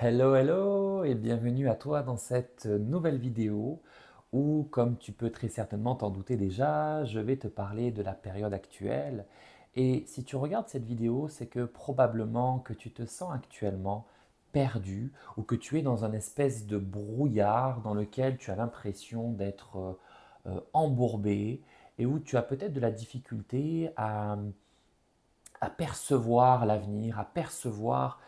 Hello, hello et bienvenue à toi dans cette nouvelle vidéo où, comme tu peux très certainement t'en douter déjà, je vais te parler de la période actuelle. Et si tu regardes cette vidéo, c'est que probablement que tu te sens actuellement perdu ou que tu es dans un espèce de brouillard dans lequel tu as l'impression d'être embourbé et où tu as peut-être de la difficulté à percevoir l'avenir, à percevoir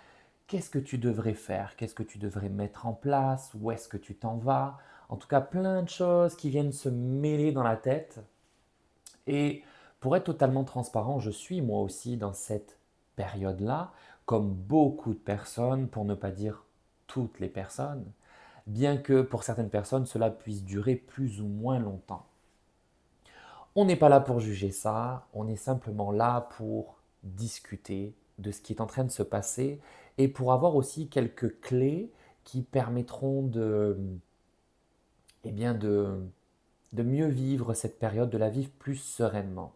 qu'est-ce que tu devrais faire, qu'est-ce que tu devrais mettre en place, où est-ce que tu t'en vas. En tout cas, plein de choses qui viennent se mêler dans la tête. Et pour être totalement transparent, je suis moi aussi dans cette période-là, comme beaucoup de personnes, pour ne pas dire toutes les personnes, bien que pour certaines personnes, cela puisse durer plus ou moins longtemps. On n'est pas là pour juger ça, on est simplement là pour discuter de ce qui est en train de se passer et pour avoir aussi quelques clés qui permettront eh bien de mieux vivre cette période, de la vivre plus sereinement.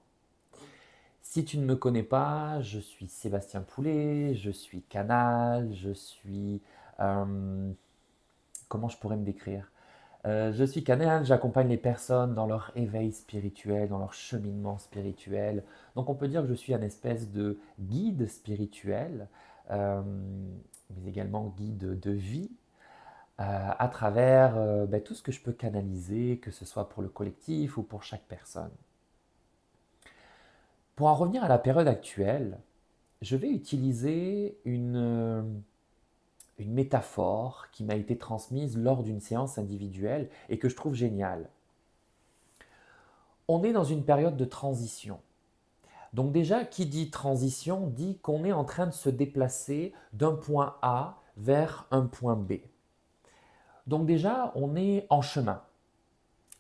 Si tu ne me connais pas, je suis Sébastien Poulet, je suis canal, je suis... euh, comment je pourrais me décrire? Je suis canal, j'accompagne les personnes dans leur éveil spirituel, dans leur cheminement spirituel. Donc on peut dire que je suis un espèce de guide spirituel, euh, mais également guide de vie, à travers tout ce que je peux canaliser, que ce soit pour le collectif ou pour chaque personne. Pour en revenir à la période actuelle, je vais utiliser une métaphore qui m'a été transmise lors d'une séance individuelle et que je trouve géniale. On est dans une période de transition. Donc déjà, qui dit transition dit qu'on est en train de se déplacer d'un point A vers un point B. Donc déjà, on est en chemin,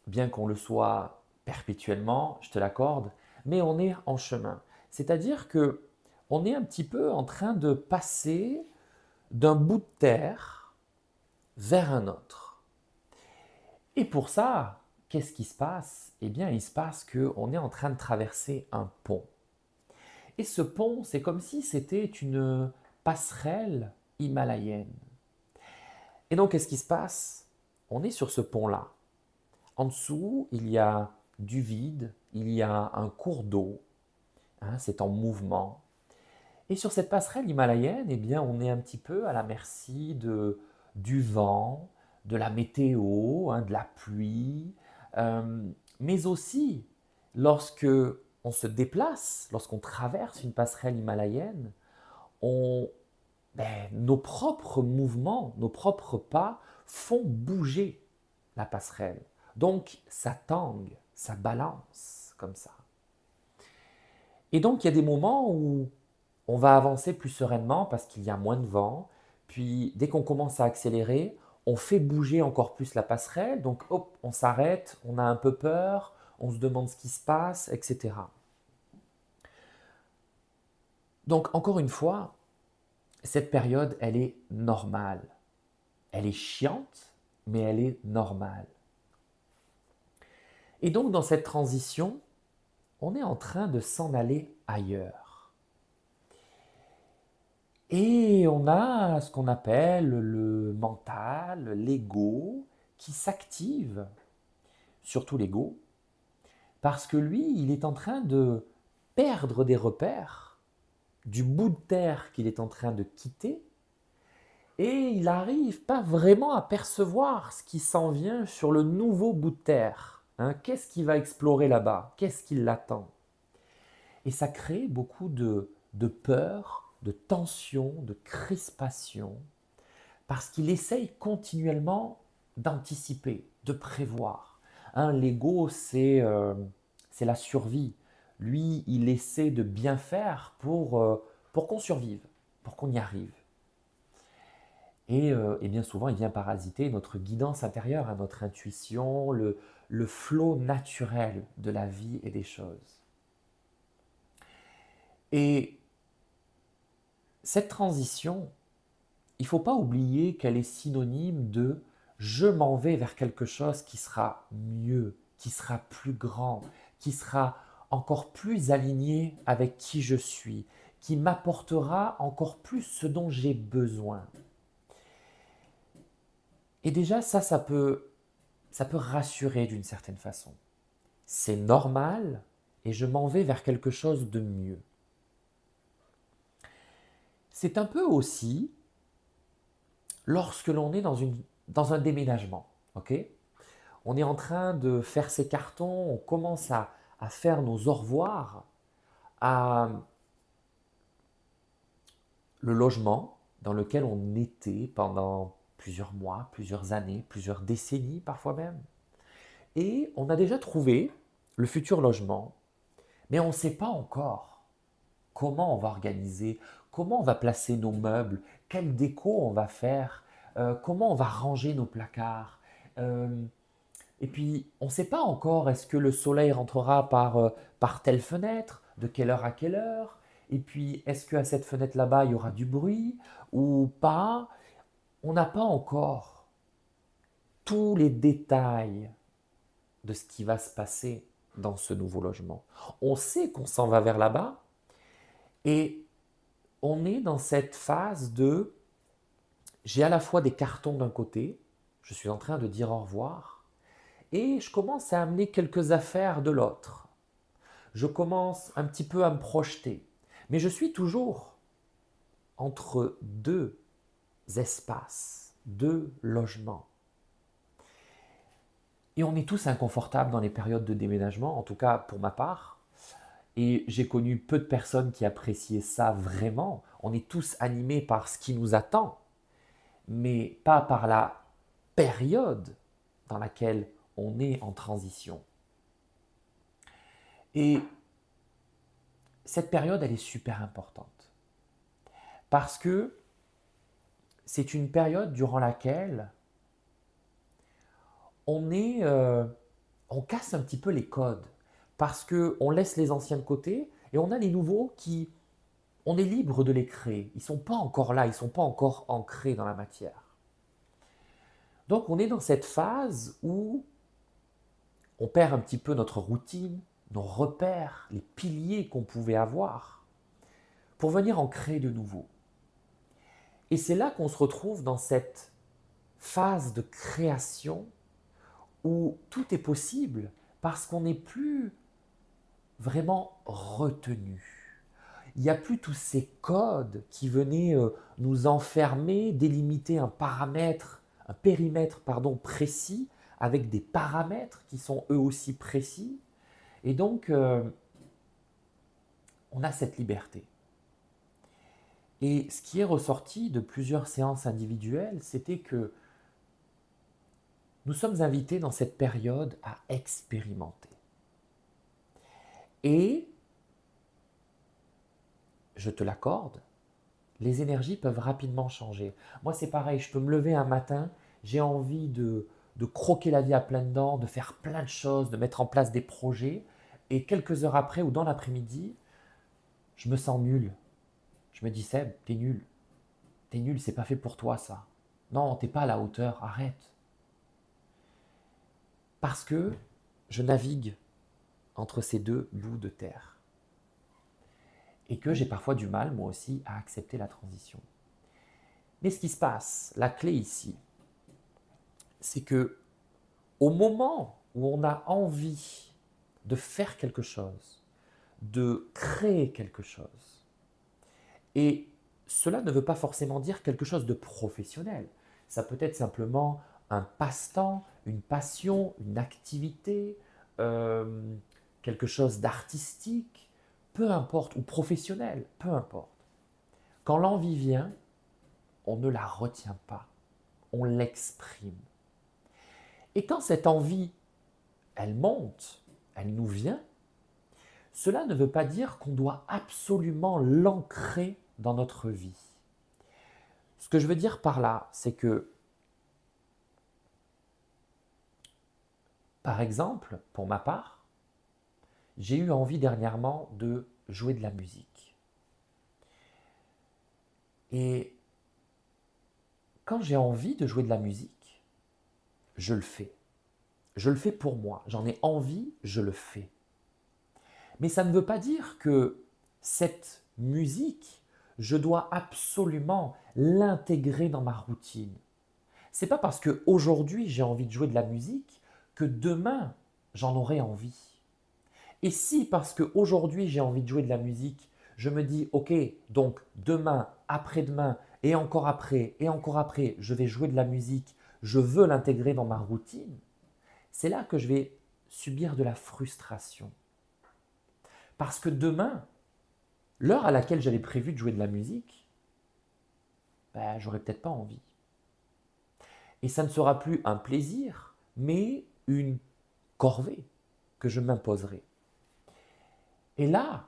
bien qu'on le soit perpétuellement, je te l'accorde, mais on est en chemin. C'est-à-dire que on est un petit peu en train de passer d'un bout de terre vers un autre. Et pour ça, qu'est-ce qui se passe? Eh bien, il se passe qu'on est en train de traverser un pont. Et ce pont, c'est comme si c'était une passerelle himalayenne. Et donc, qu'est-ce qui se passe? On est sur ce pont-là. En dessous, il y a du vide, il y a un cours d'eau, hein, c'est en mouvement. Et sur cette passerelle himalayenne, eh bien, on est un petit peu à la merci du vent, de la météo, hein, de la pluie, euh, mais aussi lorsque on se déplace, lorsqu'on traverse une passerelle himalayenne, on, nos propres mouvements, nos propres pas font bouger la passerelle. Donc ça tangue, ça balance comme ça. Et donc il y a des moments où on va avancer plus sereinement parce qu'il y a moins de vent. Puis dès qu'on commence à accélérer, on fait bouger encore plus la passerelle. Donc hop, on s'arrête, on a un peu peur, on se demande ce qui se passe, etc. Donc encore une fois, cette période, elle est normale. Elle est chiante, mais elle est normale. Et donc dans cette transition, on est en train de s'en aller ailleurs. Et on a ce qu'on appelle le mental, l'ego, qui s'active, surtout l'ego, parce que lui, il est en train de perdre des repères du bout de terre qu'il est en train de quitter, et il n'arrive pas vraiment à percevoir ce qui s'en vient sur le nouveau bout de terre. Hein, qu'est-ce qui va explorer là-bas? Qu'est-ce qui l'attend? Et ça crée beaucoup de peur, de tension, de crispation, parce qu'il essaye continuellement d'anticiper, de prévoir. Hein, l'ego, c'est la survie. Lui, il essaie de bien faire pour qu'on survive, pour qu'on y arrive. Et bien souvent, il vient parasiter notre guidance intérieure, hein, notre intuition, le flot naturel de la vie et des choses. Et cette transition, il ne faut pas oublier qu'elle est synonyme de je m'en vais vers quelque chose qui sera mieux, qui sera plus grand, qui sera encore plus aligné avec qui je suis, qui m'apportera encore plus ce dont j'ai besoin. Et déjà, ça peut rassurer d'une certaine façon. C'est normal et je m'en vais vers quelque chose de mieux. C'est un peu aussi lorsque l'on est dans un déménagement. Ok, on est en train de faire ses cartons, on commence à faire nos au revoir à le logement dans lequel on était pendant plusieurs mois, plusieurs années, plusieurs décennies parfois même. Et on a déjà trouvé le futur logement, mais on ne sait pas encore comment on va organiser, comment on va placer nos meubles, quelle déco on va faire, comment on va ranger nos placards. Euh, et puis, on ne sait pas encore, est-ce que le soleil rentrera par telle fenêtre, de quelle heure à quelle heure, et puis est-ce qu'à cette fenêtre là-bas, il y aura du bruit ou pas. On n'a pas encore tous les détails de ce qui va se passer dans ce nouveau logement. On sait qu'on s'en va vers là-bas et on est dans cette phase de j'ai à la fois des cartons d'un côté, je suis en train de dire au revoir, et je commence à amener quelques affaires de l'autre. Je commence un petit peu à me projeter, mais je suis toujours entre deux espaces, deux logements. Et on est tous inconfortables dans les périodes de déménagement, en tout cas pour ma part. Et j'ai connu peu de personnes qui appréciaient ça vraiment. On est tous animés par ce qui nous attend, mais pas par la période dans laquelle on est en transition. Et cette période, elle est super importante. Parce que c'est une période durant laquelle on casse un petit peu les codes. Parce qu'on laisse les anciens de côté et on a les nouveaux qui, on est libre de les créer. Ils ne sont pas encore là, ils ne sont pas encore ancrés dans la matière. Donc on est dans cette phase où on perd un petit peu notre routine, nos repères, les piliers qu'on pouvait avoir, pour venir en créer de nouveaux. Et c'est là qu'on se retrouve dans cette phase de création où tout est possible parce qu'on n'est plus vraiment retenu. Il n'y a plus tous ces codes qui venaient nous enfermer, délimiter un périmètre précis, avec des paramètres qui sont eux aussi précis. Et donc, on a cette liberté. Et ce qui est ressorti de plusieurs séances individuelles, c'était que nous sommes invités dans cette période à expérimenter. Et, je te l'accorde, les énergies peuvent rapidement changer. Moi, c'est pareil, je peux me lever un matin, j'ai envie de croquer la vie à pleines dents, de faire plein de choses, de mettre en place des projets, et quelques heures après ou dans l'après-midi, je me sens nul. Je me dis, Seb, t'es nul. T'es nul, c'est pas fait pour toi ça. Non, t'es pas à la hauteur, arrête. Parce que je navigue entre ces deux bouts de terre. Et que j'ai parfois du mal, moi aussi, à accepter la transition. Mais ce qui se passe, la clé ici, c'est que au moment où on a envie de faire quelque chose, de créer quelque chose, et cela ne veut pas forcément dire quelque chose de professionnel. Ça peut être simplement un passe-temps, une passion, une activité, quelque chose d'artistique, peu importe, ou professionnel, peu importe. Quand l'envie vient, on ne la retient pas, on l'exprime. Et quand cette envie, elle monte, elle nous vient, cela ne veut pas dire qu'on doit absolument l'ancrer dans notre vie. Ce que je veux dire par là, c'est que, par exemple, pour ma part, j'ai eu envie dernièrement de jouer de la musique. Et quand j'ai envie de jouer de la musique, je le fais. Je le fais pour moi. J'en ai envie, je le fais. Mais ça ne veut pas dire que cette musique, je dois absolument l'intégrer dans ma routine. C'est pas parce qu'aujourd'hui j'ai envie de jouer de la musique que demain j'en aurai envie. Et si parce qu'aujourd'hui j'ai envie de jouer de la musique, je me dis ok, donc demain, après-demain, et encore après, je vais jouer de la musique, je veux l'intégrer dans ma routine, c'est là que je vais subir de la frustration. Parce que demain, l'heure à laquelle j'avais prévu de jouer de la musique, ben, j'aurais peut-être pas envie. Et ça ne sera plus un plaisir, mais une corvée que je m'imposerai. Et là,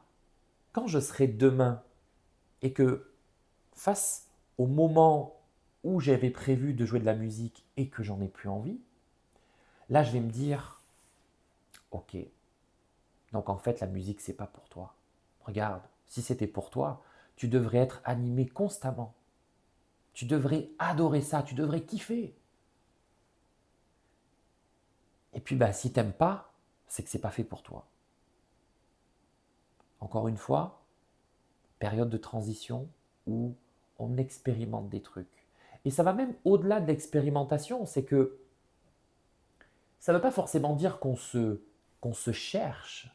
quand je serai demain et que face au moment où j'avais prévu de jouer de la musique et que j'en ai plus envie, là je vais me dire, ok, donc en fait la musique c'est pas pour toi. Regarde, si c'était pour toi, tu devrais être animé constamment. Tu devrais adorer ça, tu devrais kiffer. Et puis bah, si t'aimes pas, c'est que c'est pas fait pour toi. Encore une fois, période de transition où on expérimente des trucs. Et ça va même au-delà de l'expérimentation, c'est que ça ne veut pas forcément dire qu'on se cherche.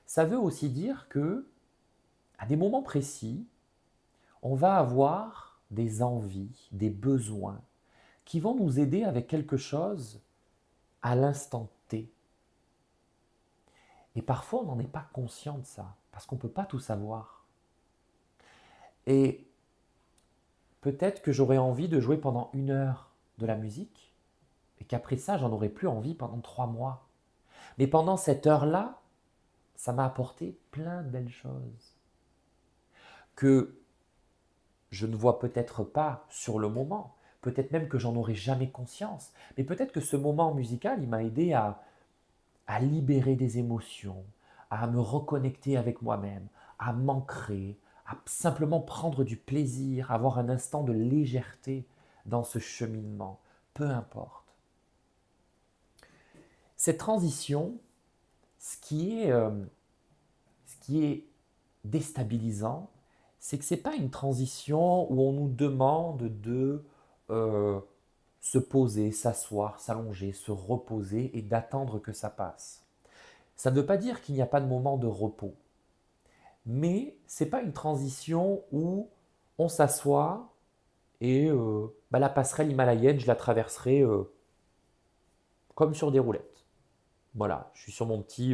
Ça veut aussi dire que, à des moments précis, on va avoir des envies, des besoins qui vont nous aider avec quelque chose à l'instant T. Et parfois, on n'en est pas conscient de ça, parce qu'on ne peut pas tout savoir. Et peut-être que j'aurais envie de jouer pendant 1 heure de la musique, et qu'après ça, j'en aurais plus envie pendant 3 mois. Mais pendant cette heure-là, ça m'a apporté plein de belles choses que je ne vois peut-être pas sur le moment, peut-être même que j'en aurai jamais conscience, mais peut-être que ce moment musical, il m'a aidé à libérer des émotions, à me reconnecter avec moi-même, à m'ancrer, à simplement prendre du plaisir, avoir un instant de légèreté dans ce cheminement, peu importe. Cette transition, ce qui est déstabilisant, c'est que ce n'est pas une transition où on nous demande de euh, se poser, s'asseoir, s'allonger, se reposer et d'attendre que ça passe. Ça ne veut pas dire qu'il n'y a pas de moment de repos, mais ce n'est pas une transition où on s'assoit et bah, la passerelle himalayenne, je la traverserai comme sur des roulettes. Voilà, je suis sur mon petit,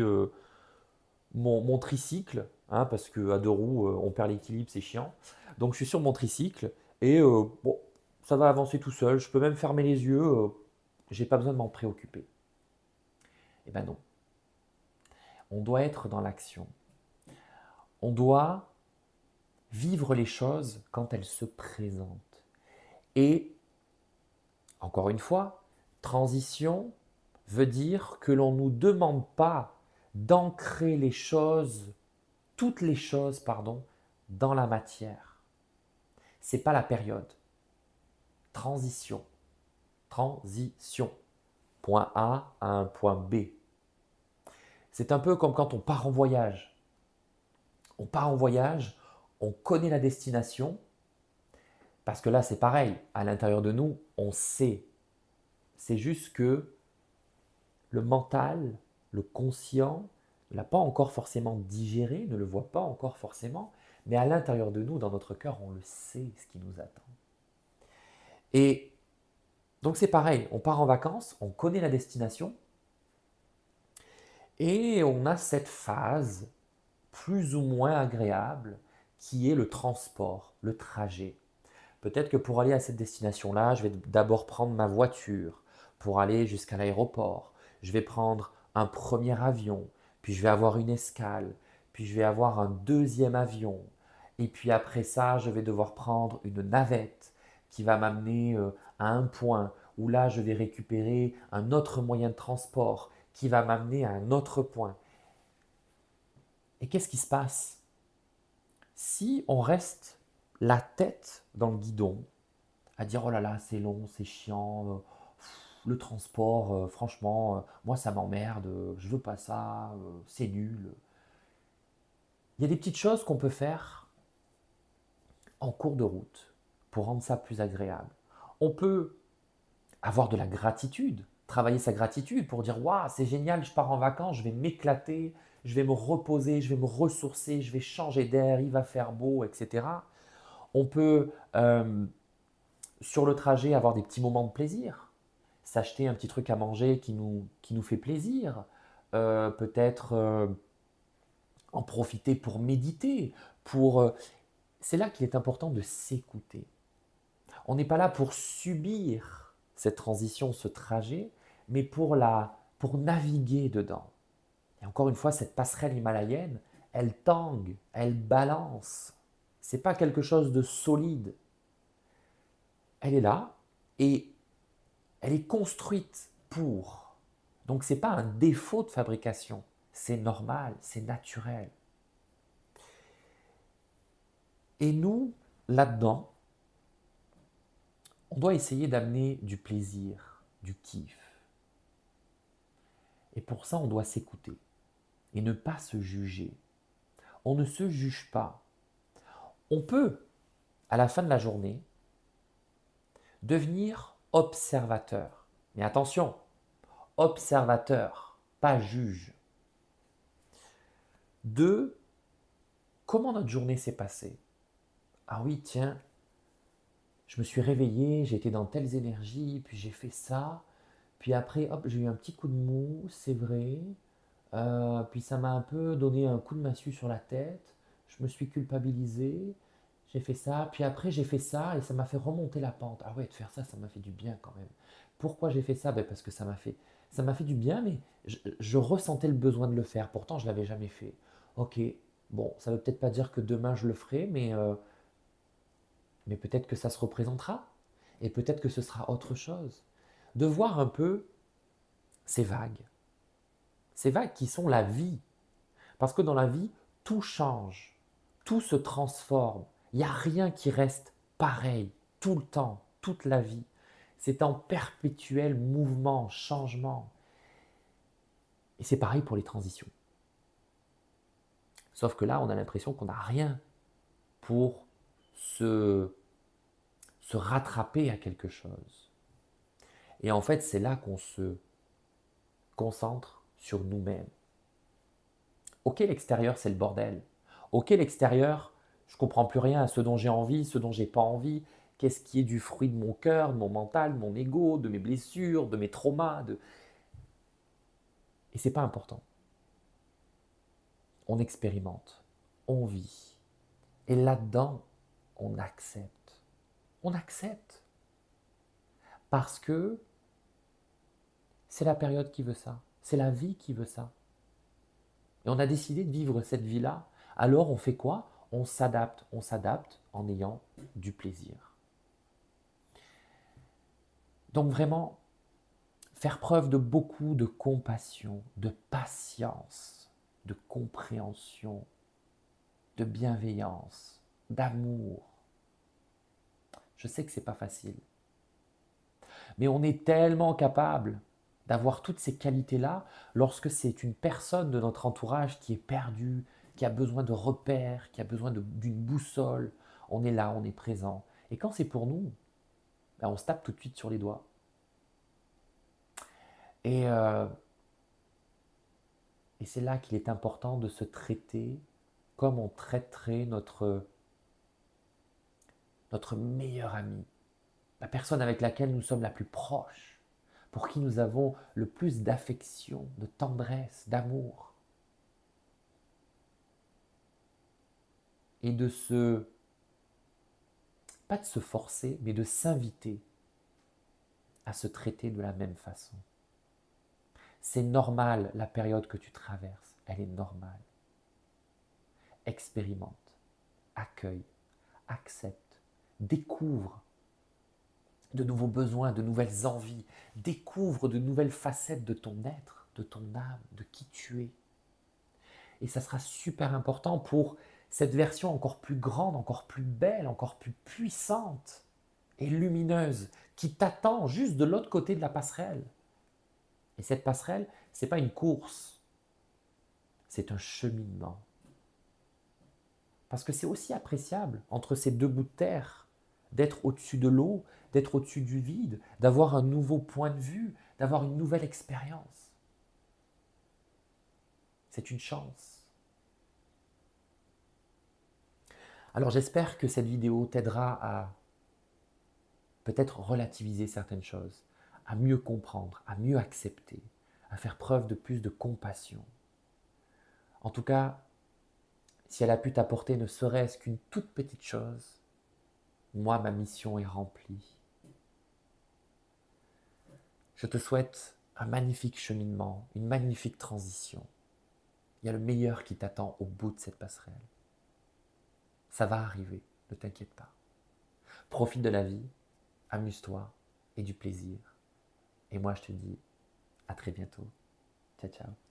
mon tricycle, hein, parce qu'à 2 roues, on perd l'équilibre, c'est chiant. Donc je suis sur mon tricycle et bon, ça va avancer tout seul. Je peux même fermer les yeux, j'ai pas besoin de m'en préoccuper. Eh ben non, on doit être dans l'action. On doit vivre les choses quand elles se présentent. Et encore une fois, transition veut dire que l'on ne nous demande pas d'ancrer les choses, toutes les choses, pardon, dans la matière. C'est pas la période. Transition. Transition. Point A à un point B. C'est un peu comme quand on part en voyage. On part en voyage, on connaît la destination, parce que là c'est pareil, à l'intérieur de nous, on sait. C'est juste que le mental, le conscient, ne l'a pas encore forcément digéré, ne le voit pas encore forcément, mais à l'intérieur de nous, dans notre cœur, on le sait ce qui nous attend. Et donc c'est pareil, on part en vacances, on connaît la destination, et on a cette phase plus ou moins agréable qui est le transport, le trajet. Peut-être que pour aller à cette destination-là, je vais d'abord prendre ma voiture pour aller jusqu'à l'aéroport. Je vais prendre un premier avion, puis je vais avoir une escale, puis je vais avoir un deuxième avion. Et puis après ça, je vais devoir prendre une navette qui va m'amener à un point où là, je vais récupérer un autre moyen de transport qui va m'amener à un autre point. Et qu'est-ce qui se passe si on reste la tête dans le guidon, à dire oh là là, c'est long, c'est chiant, le transport, franchement, moi ça m'emmerde, je veux pas ça, c'est nul. Il y a des petites choses qu'on peut faire en cours de route pour rendre ça plus agréable. On peut avoir de la gratitude, travailler sa gratitude pour dire waouh, c'est génial, je pars en vacances, je vais m'éclater, je vais me reposer, je vais me ressourcer, je vais changer d'air, il va faire beau, etc. On peut, sur le trajet, avoir des petits moments de plaisir, s'acheter un petit truc à manger qui nous fait plaisir, peut-être en profiter pour méditer, pour... c'est là qu'il est important de s'écouter. On n'est pas là pour subir cette transition, ce trajet, mais pour naviguer dedans. Et encore une fois, cette passerelle himalayenne, elle tangue, elle balance. C'est pas quelque chose de solide. Elle est là et elle est construite pour. Donc c'est pas un défaut de fabrication, c'est normal, c'est naturel. Et nous, là-dedans, on doit essayer d'amener du plaisir, du kiff. Et pour ça, on doit s'écouter et ne pas se juger. On ne se juge pas. On peut, à la fin de la journée, devenir observateur. Mais attention, observateur, pas juge. De comment notre journée s'est passée. Ah oui, tiens, je me suis réveillé, j'étais dans telles énergies, puis j'ai fait ça, puis après, hop, j'ai eu un petit coup de mou, c'est vrai, puis ça m'a un peu donné un coup de massue sur la tête, je me suis culpabilisé, j'ai fait ça, puis après j'ai fait ça et ça m'a fait remonter la pente. Ah ouais, de faire ça, ça m'a fait du bien quand même. Pourquoi j'ai fait ça? Ben parce que ça m'a fait du bien, mais je ressentais le besoin de le faire. Pourtant, je l'avais jamais fait. Ok, bon, ça veut peut-être pas dire que demain je le ferai, mais peut-être que ça se représentera et peut-être que ce sera autre chose. De voir un peu ces vagues qui sont la vie. Parce que dans la vie, tout change, tout se transforme. Il n'y a rien qui reste pareil tout le temps, toute la vie. C'est en perpétuel mouvement, changement. Et c'est pareil pour les transitions. Sauf que là, on a l'impression qu'on n'a rien pour se, se rattraper à quelque chose. Et en fait, c'est là qu'on se concentre sur nous-mêmes. Ok, l'extérieur, c'est le bordel. Ok, l'extérieur, je ne comprends plus rien à ce dont j'ai envie, ce dont j'ai pas envie. Qu'est-ce qui est du fruit de mon cœur, de mon mental, de mon ego, de mes blessures, de mes traumas. Et c'est pas important. On expérimente, on vit. Et là-dedans, on accepte. On accepte. Parce que c'est la période qui veut ça. C'est la vie qui veut ça. Et on a décidé de vivre cette vie-là. Alors on fait quoi? On s'adapte en ayant du plaisir. Donc vraiment, faire preuve de beaucoup de compassion, de patience, de compréhension, de bienveillance, d'amour. Je sais que ce n'est pas facile. Mais on est tellement capable d'avoir toutes ces qualités-là lorsque c'est une personne de notre entourage qui est perdue, qui a besoin de repères, qui a besoin d'une boussole. On est là, on est présent. Et quand c'est pour nous, ben on se tape tout de suite sur les doigts. Et, euh, et c'est là qu'il est important de se traiter comme on traiterait notre meilleur ami, la personne avec laquelle nous sommes la plus proche, pour qui nous avons le plus d'affection, de tendresse, d'amour. Et pas de se forcer, mais de s'inviter à se traiter de la même façon. C'est normal la période que tu traverses, elle est normale. Expérimente, accueille, accepte, découvre de nouveaux besoins, de nouvelles envies, découvre de nouvelles facettes de ton être, de ton âme, de qui tu es. Et ça sera super important pour cette version encore plus grande, encore plus belle, encore plus puissante et lumineuse qui t'attend juste de l'autre côté de la passerelle. Et cette passerelle, ce n'est pas une course, c'est un cheminement. Parce que c'est aussi appréciable entre ces deux bouts de terre d'être au-dessus de l'eau, d'être au-dessus du vide, d'avoir un nouveau point de vue, d'avoir une nouvelle expérience. C'est une chance. Alors j'espère que cette vidéo t'aidera à peut-être relativiser certaines choses, à mieux comprendre, à mieux accepter, à faire preuve de plus de compassion. En tout cas, si elle a pu t'apporter ne serait-ce qu'une toute petite chose, moi, ma mission est remplie. Je te souhaite un magnifique cheminement, une magnifique transition. Il y a le meilleur qui t'attend au bout de cette passerelle. Ça va arriver, ne t'inquiète pas. Profite de la vie, amuse-toi et du plaisir. Et moi, je te dis à très bientôt. Ciao, ciao.